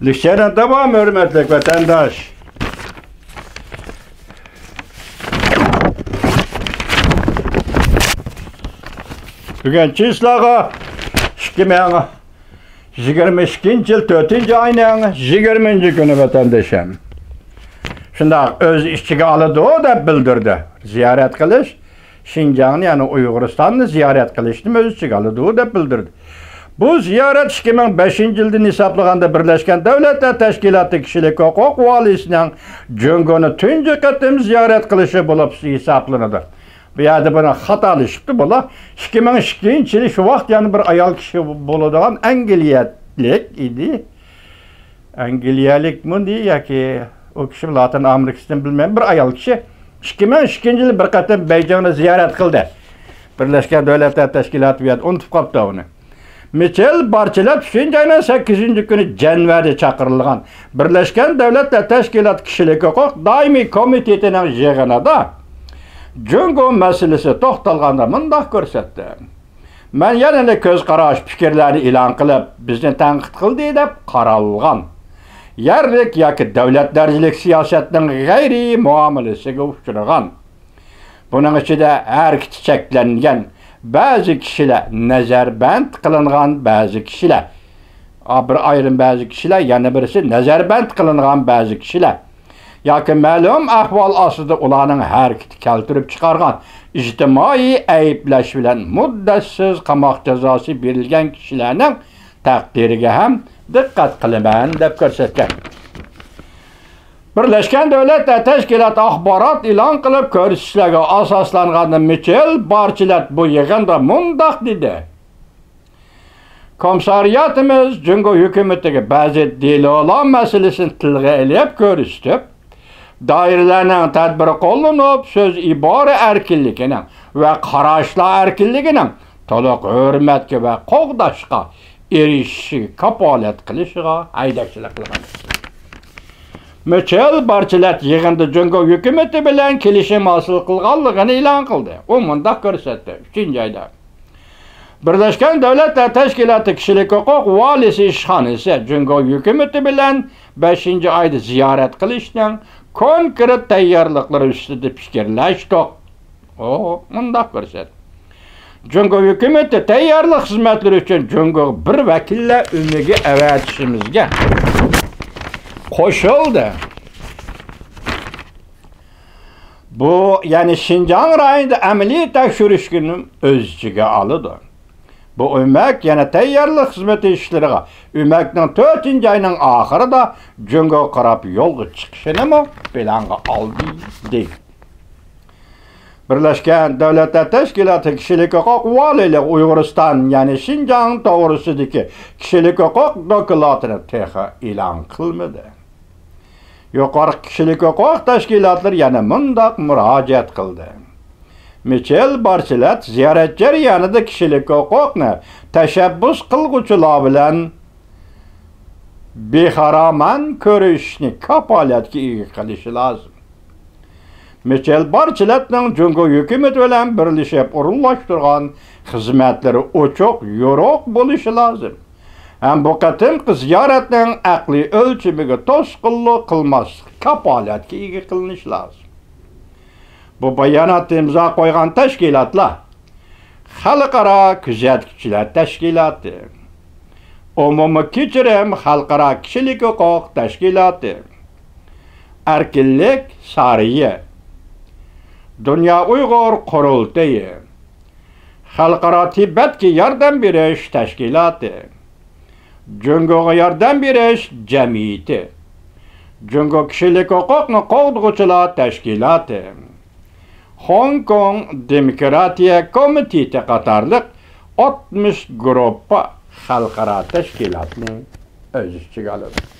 Lüksenen devam hürmetlik vatandaş. Bugün çislağa 2022 yıl 4. ayının 20. günü vatandaşım. Şunda öz işçiga alıdı o da bildirdi. Ziyaret kılış, Şinjan'ı yani Uyguristan'ı ziyaret kılışını öz işçiga alıdı o da bildirdi. Bu ziyaret 2005 yıldan hesaplaganda Birleşken Devletler Teşkilatı Kişilik Hukuk Valisining Jongoni tunji qatim ziyaret qilishi bo'lib hesaplanadi. Bu yerda buni xatolashibdi bular. 2002 yili shu vaqt yani bir ayol kishi bo'ladigan Angliyalik edi. Angliyalikmi yoki o kishi Latin Amerikasidan bilmayman bir ayol kishi 2002 yili bir qatim Beyjingni ziyorat qildi. Birleşken Devletler Teşkilatı unutib qolibdi uni. Michel Bachelet 8. günü Cenver'de çakırılgan Birleşken Devletler Teşkilatı Kişilik Hukuk Daimi Komitetining yig'inida Jongo meselesi to'xtalganda mundaq ko'rsatdi. Men yana ko'z qarash fikrlarini e'lon qilib, bizni tanqid qildi deb qaralgan. Yerlik yoki davlatlarchilik siyosatining g'ayri muomalasiga uchragan. Buning ichida harakati cheklangan bazı kişiler nazarband kılıngan bazı kişiler. Bir ayrım bazı kişiler yana birisi nazarband kılıngan bazı kişiler. Yoki ma'lum ahvol ostida ularning harakati keltirib chiqargan ijtimoiy ayblash bilan muddatsiz qamoq jazosi berilgan kishilarning taqdiriga ham diqqat qilaman deb ko'rsatgan. Birleşken Devletler Teşkilatı axborot e'lon qilib ko'rsatishlarga asoslangan Michel Bachelet bu yig'inda mundaq dedi. Komissariyatimiz Jongo hukumatiga ba'zi delollar masalasini tilga ilib ko'rsatib, doiralarning tadbiri qo'llanib, so'z ibora erkinligining va qarashlar erkinligining to'liq hurmatga va qo'g'dashga erishishi kapolat qilishiga haydakchilik qilgan. Michel Bachelet yig'inda Jongo hukumati bilan kelishim hosil qilganligini e'lon qildi. U mundaq ko'rsatdi. 3-oyda Birleşken Devletler Teşkilatı Kişilik Hukuk Valisi ishxonasi Jongo hukumati bilan 5-oyda ziyorat qilishning konkret tayyorliklari ustida fikrlashdi. O mundaq ko'rsatdi. Jongo hukumati tayyorlik xizmatlari uchun Jongo bir vakillar umiga avatishimizga qo'shildi. Bu yani Şinjan rayonida amaliy tekshirishni o'z ichiga oldi. Bu o'mak yana tayyorlik xizmati ishlariga o'makning 4-oyning oxirida Jongo qarab yo'lga chiqishini planga oldi deydi. Birleşken Devletler Teşkilatı Kişilik Hukuk Valiliği Uyg'uriston yani Şinjan to'g'risidagi kişilik hukuk dokumentini teha e'lon qilmadi. Yuqori kişilik hukuk tashkilotlari yana mundaq murojaat qildi. Michel Bachelet ziyorat jarayonida kişilik hukukni tashabbus qilguvchilar bilan bexaraman ko'rishni kapolatga ega qilishi lozim. Michel Bacheletning Jongo hukumati bilan birlashib o'rinlashtirgan xizmatlari ochiq, yo'roq bo'lishi lozim. Hem bu qatimki ziyoratning aqliy o'lchamiga to'sqinlik qilmas kapolatga ega qilinish lozim. Bu bayonotni imzo qo'ygan tashkilotlar Xalqaro kuzatuvchilar tashkiloti, Umumiy kechirim xalqaro kishilik huquq tashkiloti, Erkinlik sariyi, Dunyo Uyg'ur qurultayi, Xalqaro Tibetga yordam berish tashkiloti, Jongoga yordam berish jamiyati, Jongo kishilik huquqni qo'g'duvchilar tashkiloti, Hong Kong Demokratiya Komiteti qatorliq 60 gruppa xalqaro tashkilotning o'z ichiga oladi.